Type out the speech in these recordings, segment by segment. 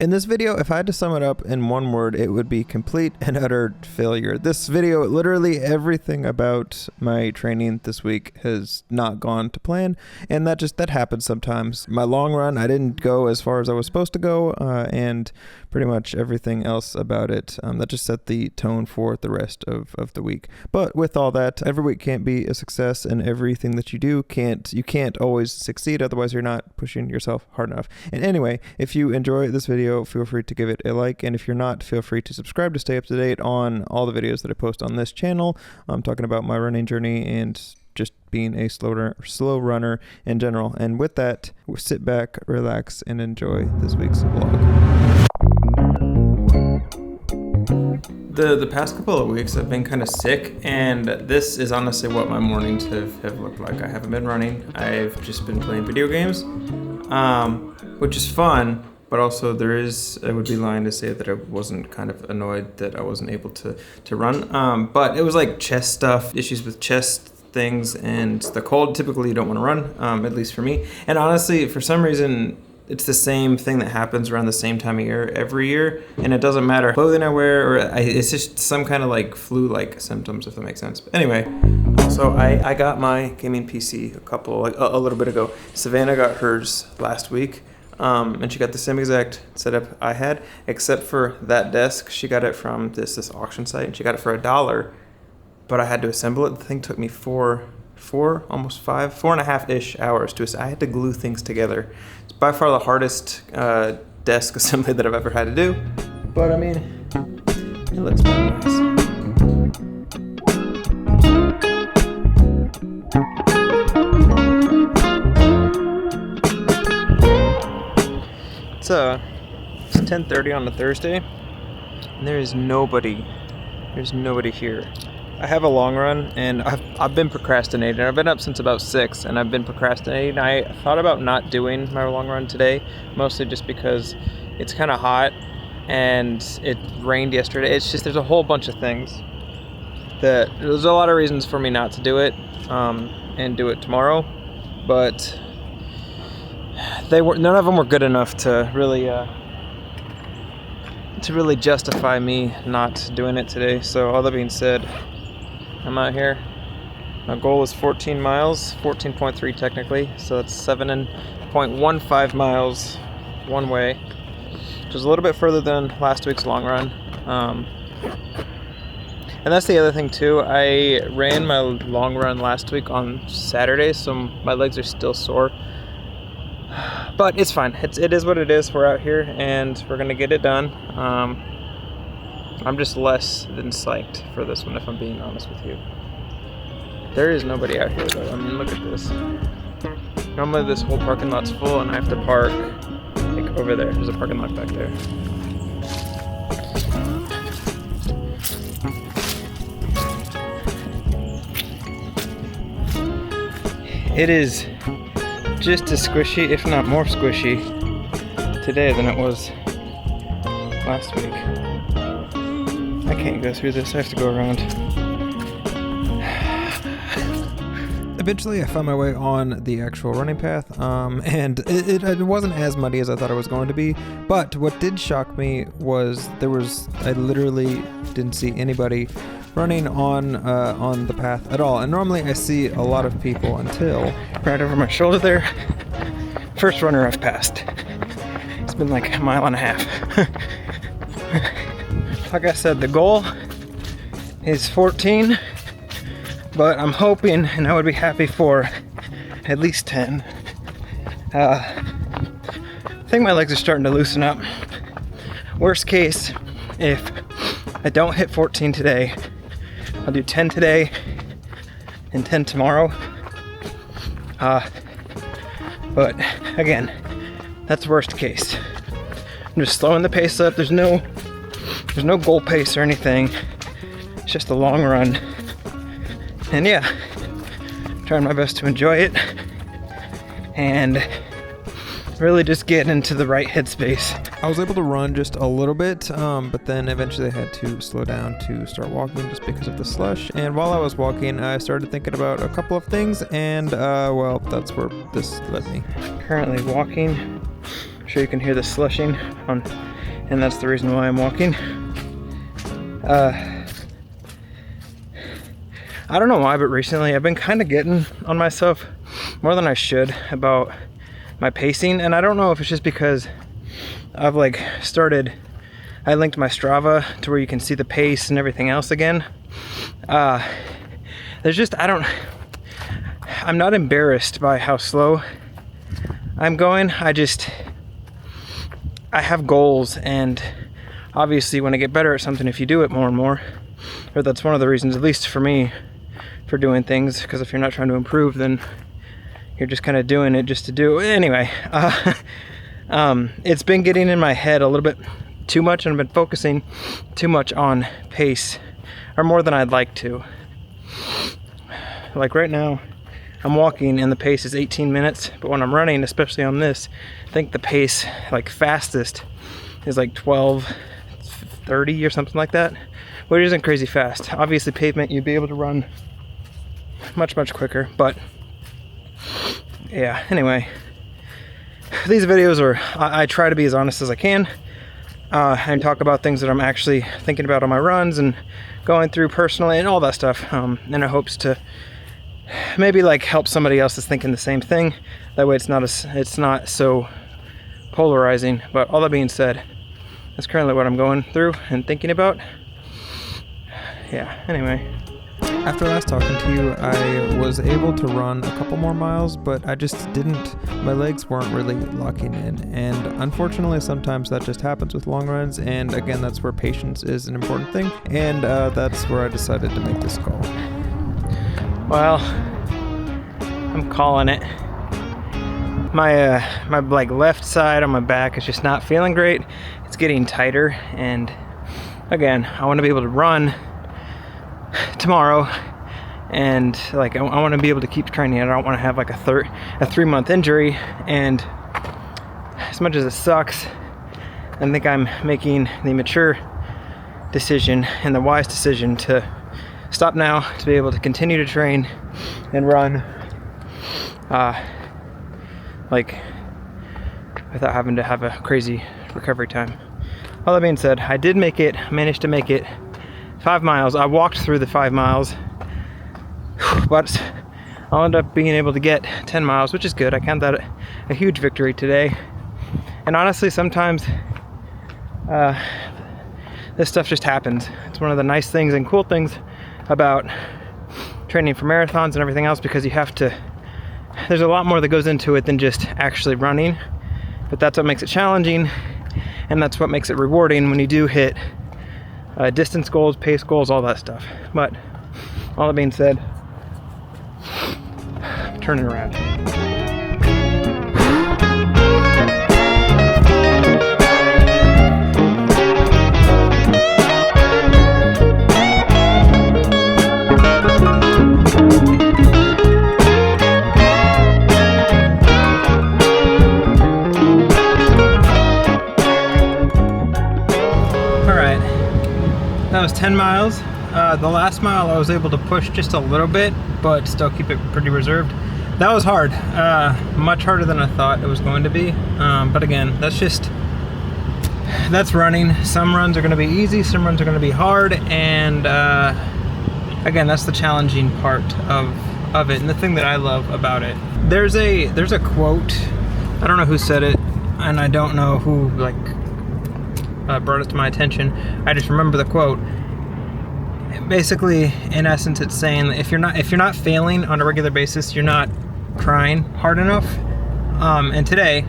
In this video, if I had to sum it up in one word, it would be complete and utter failure. This video, literally everything about my training this week has not gone to plan, and that happens sometimes. My long run, I didn't go as far as I was supposed to go, and pretty much everything else about it, that just set the tone for the rest of the week. But with all that, every week can't be a success, and everything that you do you can't always succeed, otherwise you're not pushing yourself hard enough. And anyway, if you enjoy this video, feel free to give it a like, and if you're not, feel free to subscribe to stay up to date on all the videos that I post on this channel. I'm talking about my running journey and just being a slow runner in general. And with that, sit back, relax, and enjoy this week's vlog. The past couple of weeks I've been kind of sick, and this is honestly what my mornings have looked like. I haven't been running. I've just been playing video games, which is fun, but also I would be lying to say that I wasn't kind of annoyed that I wasn't able to run. But it was like chest stuff, issues with chest things, and the cold. Typically you don't want to run, at least for me. And honestly, for some reason, it's the same thing that happens around the same time of year every year, and it doesn't matter clothing I wear, it's just some kind of like flu-like symptoms, if that makes sense. But anyway, so I got my gaming PC a little bit ago. Savannah got hers last week, and she got the same exact setup I had, except for that desk. She got it from this auction site, and she got it for $1, but I had to assemble it. The thing took me almost 4.5-ish hours I had to glue things together. It's by far the hardest desk assembly that I've ever had to do, but I mean, it looks pretty nice. It's 10:30 on a Thursday, and there's nobody here. I have a long run, and I've been procrastinating. I've been up since about 6, and I've been procrastinating. I thought about not doing my long run today, mostly just because it's kind of hot, and it rained yesterday. It's just, there's a whole bunch of things there's a lot of reasons for me not to do it, and do it tomorrow, but none of them were good enough to really justify me not doing it today. So all that being said, I'm out here. My goal is 14 miles, 14.3 technically, so that's 7.15 miles one way, which is a little bit further than last week's long run. And that's the other thing too. I ran my long run last week on Saturday, so my legs are still sore. But it's fine. It is what it is. We're out here, and we're gonna get it done. I'm just less than psyched for this one, if I'm being honest with you. There is nobody out here though. I mean, look at this. Normally this whole parking lot's full, and I have to park like over there. There's a parking lot back there. It is just as squishy, if not more squishy, today than it was last week. I can't go through this, I have to go around. Eventually I found my way on the actual running path, and it wasn't as muddy as I thought it was going to be, but what did shock me was I literally didn't see anybody running on the path at all. And normally I see a lot of people until right over my shoulder there. First runner I've passed. It's been like a mile and a half. Like I said, the goal is 14, but I'm hoping, and I would be happy for at least 10. I think my legs are starting to loosen up. Worst case, if I don't hit 14 today, I'll do 10 today and 10 tomorrow. But again, that's worst case. I'm just slowing the pace up. There's no goal pace or anything. It's just a long run. And yeah, trying my best to enjoy it and really just get into the right headspace. I was able to run just a little bit, but then eventually I had to slow down to start walking just because of the slush. And while I was walking, I started thinking about a couple of things, and well, that's where this led me. Currently walking. I'm sure you can hear the slushing on and that's the reason why I'm walking. I don't know why, but recently I've been kind of getting on myself more than I should about my pacing, and I don't know if it's just because I've like I linked my Strava to where you can see the pace and everything else again. There's just, I'm not embarrassed by how slow I'm going. I have goals, and obviously when I get better at something, if you do it more and more, or that's one of the reasons, at least for me, for doing things, because if you're not trying to improve, then you're just kind of doing it just to do it. Anyway, it's been getting in my head a little bit too much, and I've been focusing too much on pace, or more than I'd like to. Like right now, I'm walking and the pace is 18 minutes, but when I'm running, especially on this, I think the pace, like fastest, is like 12:30 or something like that, which isn't crazy fast. Obviously pavement, you'd be able to run much quicker, but yeah, anyway, these videos are, I try to be as honest as I can, and talk about things that I'm actually thinking about on my runs and going through personally and all that stuff, in hopes to maybe like help somebody else that's thinking the same thing. That way it's not so polarizing. But all that being said, that's currently what I'm going through and thinking about. Yeah, anyway. After last talking to you, I was able to run a couple more miles, but I just my legs weren't really locking in. And unfortunately, sometimes that just happens with long runs. And again, that's where patience is an important thing. And that's where I decided to make this call. Well, I'm calling it. My like left side on my back is just not feeling great. It's getting tighter, and again, I want to be able to run tomorrow, and like I want to be able to keep training. I don't want to have like a 3-month injury, and as much as it sucks, I think I'm making the mature decision and the wise decision to stop now, to be able to continue to train and run like without having to have a crazy recovery time. All that being said, I did managed to make it 5 miles. I walked through the 5 miles, but I'll end up being able to get 10 miles, which is good. I count that a huge victory today. And honestly, sometimes this stuff just happens. It's one of the nice things and cool things about training for marathons and everything else, because there's a lot more that goes into it than just actually running, but that's what makes it challenging, and that's what makes it rewarding when you do hit distance goals, pace goals, all that stuff. But all that being said, I'm turning around. That was 10 miles. The last mile I was able to push just a little bit, but still keep it pretty reserved. That was hard, much harder than I thought it was going to be. But again, that's running. Some runs are going to be easy, some runs are going to be hard, and again, that's the challenging part of it, and the thing that I love about it. There's a quote. I don't know who said it, and I don't know who brought it to my attention. I just remember the quote. Basically, in essence, it's saying that if you're not failing on a regular basis, you're not trying hard enough. And today,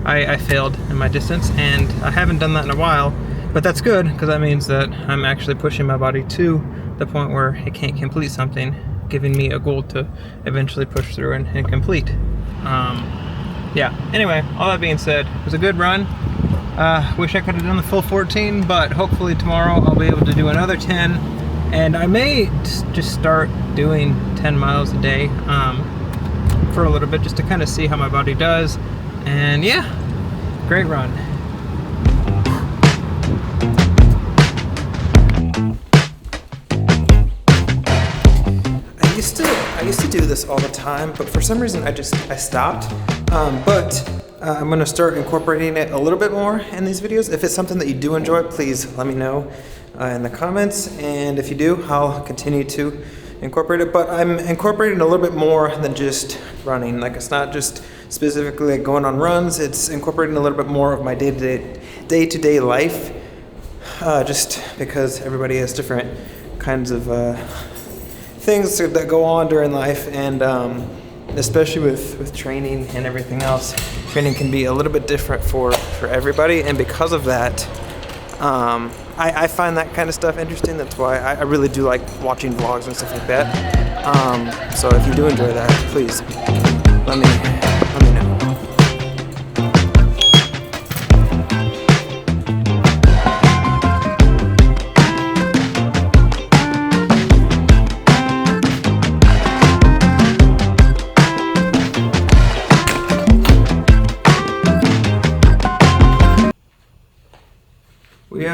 I failed in my distance, and I haven't done that in a while. But that's good, because that means that I'm actually pushing my body to the point where it can't complete something, giving me a goal to eventually push through and complete. Yeah. Anyway, all that being said, it was a good run. Wish I could have done the full 14, but hopefully tomorrow I'll be able to do another 10, and I may just start doing 10 miles a day for a little bit, just to kind of see how my body does. And yeah, great run. I used to do this all the time, but for some reason I stopped. But I'm going to start incorporating it a little bit more in these videos. If it's something that you do enjoy, please let me know in the comments. And if you do, I'll continue to incorporate it. But I'm incorporating a little bit more than just running. Like, it's not just specifically like going on runs. It's incorporating a little bit more of my day-to-day life. Just because everybody has different kinds of things that go on during life, and especially with training and everything else, training can be a little bit different for everybody, and because of that, I find that kind of stuff interesting. That's why I really do like watching vlogs and stuff like that. So if you do enjoy that, please let me know.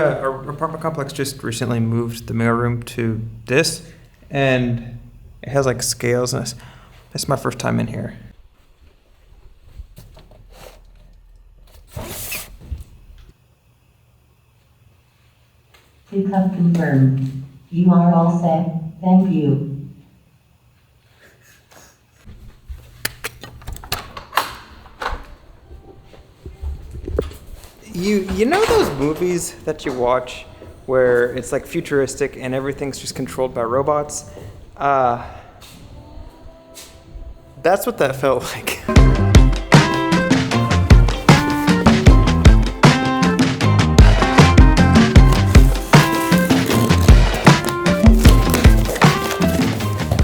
Our apartment complex just recently moved the mailroom to this, and it has like scales, and it's my first time in here. Pickup confirmed. You are all set. Thank you. You know those movies that you watch where it's like futuristic and everything's just controlled by robots? That's what that felt like.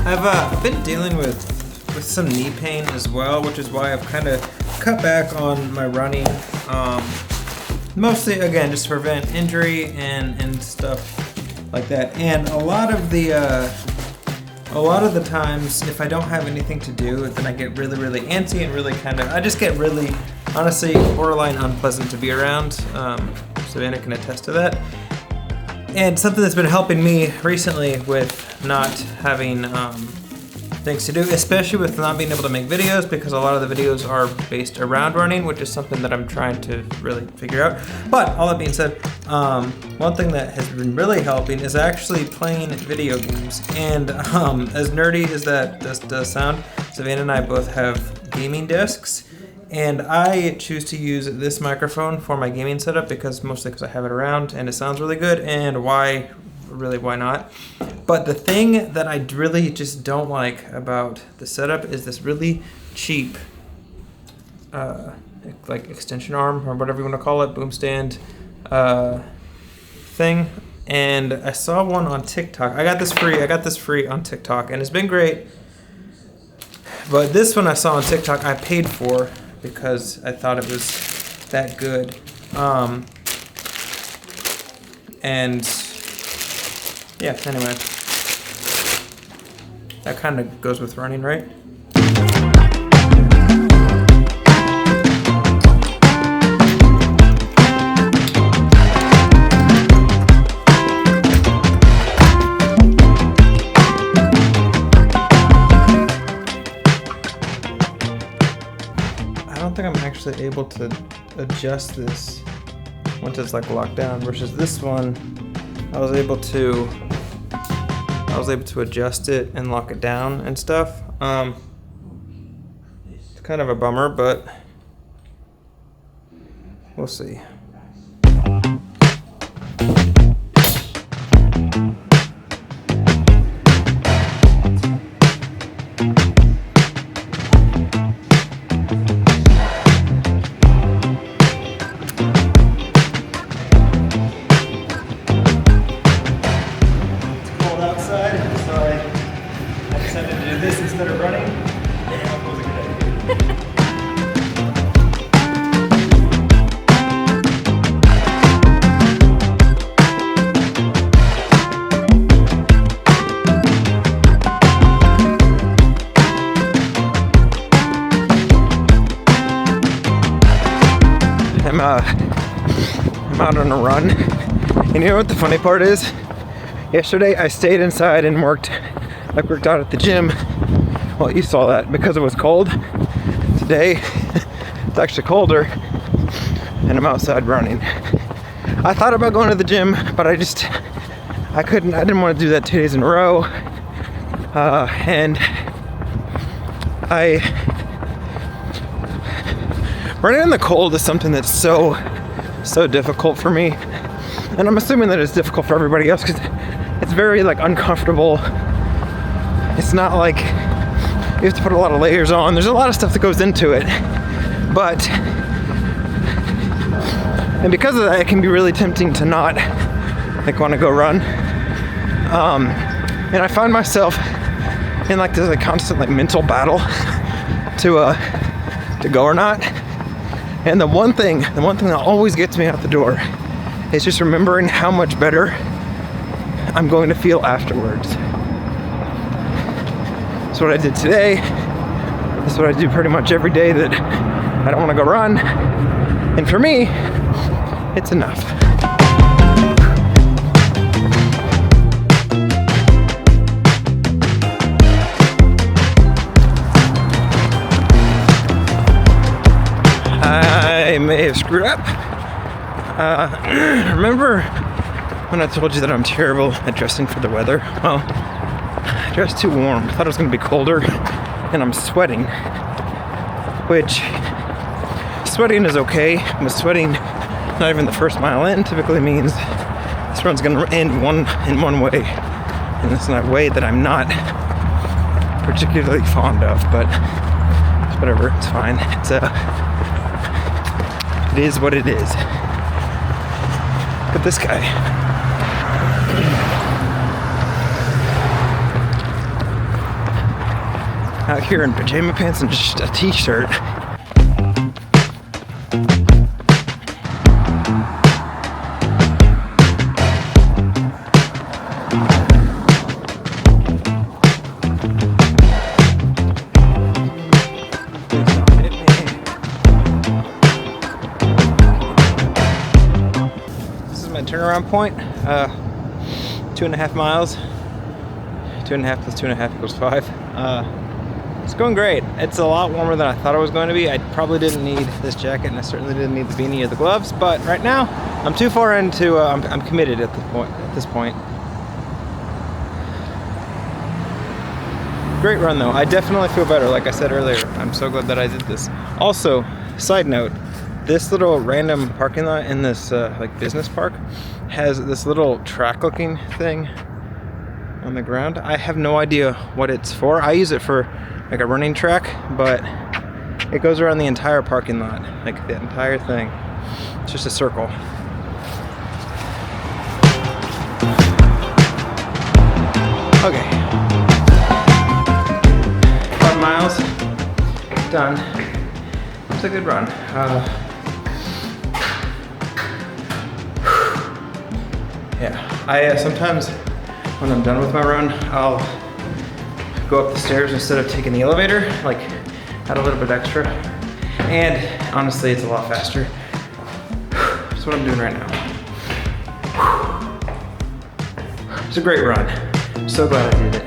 I've been dealing with some knee pain as well, which is why I've kind of cut back on my running. Mostly, again, just to prevent injury and stuff like that. And a lot of the times, if I don't have anything to do, then I get really, really antsy and really I just get really, honestly, borderline unpleasant to be around. Savannah can attest to that. And something that's been helping me recently with not having things to do, especially with not being able to make videos, because a lot of the videos are based around running, which is something that I'm trying to really figure out. But all that being said, one thing that has been really helping is actually playing video games. And as nerdy as that does sound, Savannah and I both have gaming desks, and I choose to use this microphone for my gaming setup mostly because I have it around and it sounds really good, and why not? But the thing that I really just don't like about the setup is this really cheap like extension arm, or whatever you want to call it, boom stand thing. And I saw one on TikTok. I got this free on TikTok, and it's been great. But this one I saw on TikTok I paid for because I thought it was that good. And yeah, anyway, that kind of goes with running, right? I don't think I'm actually able to adjust this once it's like locked down, versus this one I was able to adjust it and lock it down and stuff. It's kind of a bummer, but we'll see. Instead of running, that was a good idea. I'm out on a run, and you know what the funny part is? Yesterday I stayed inside and worked out at the gym. Well, you saw that because it was cold. Today It's actually colder, and I'm outside running. I thought about going to the gym, but I didn't want to do that 2 days in a row. And running in the cold is something that's so difficult for me. And I'm assuming that it's difficult for everybody else because it's very like uncomfortable. It's not like you have to put a lot of layers on. There's a lot of stuff that goes into it. And because of that, it can be really tempting to not like want to go run. And I find myself in like this like constant like mental battle to go or not. And the one thing that always gets me out the door is just remembering how much better I'm going to feel afterwards. That's what I did today. That's what I do pretty much every day that I don't want to go run. And for me, it's enough. I may have screwed up. Remember when I told you that I'm terrible at dressing for the weather? Well, I dressed too warm. I thought it was going to be colder, and I'm sweating. Which, sweating is okay, but sweating not even the first mile in typically means this run's going to end in one way. And it's not a way that I'm not particularly fond of, but it's whatever, it's fine. It is what it is. But this guy. Out here in pajama pants and just a t-shirt. Turnaround point, 2.5 miles. 2.5 plus 2.5 equals 5. It's going great. It's a lot warmer than I thought it was going to be. I probably didn't need this jacket, and I certainly didn't need the beanie or the gloves. But right now, I'm too far into. I'm committed at this point. Great run though. I definitely feel better. Like I said earlier, I'm so glad that I did this. Also, side note. This little random parking lot in this like business park has this little track looking thing on the ground. I have no idea what it's for. I use it for like a running track, but it goes around the entire parking lot, like the entire thing. It's just a circle. Okay. 5 miles done. It's a good run. Yeah, I sometimes when I'm done with my run, I'll go up the stairs instead of taking the elevator, like add a little bit extra. And honestly, it's a lot faster. That's what I'm doing right now. It's a great run. I'm so glad I did it.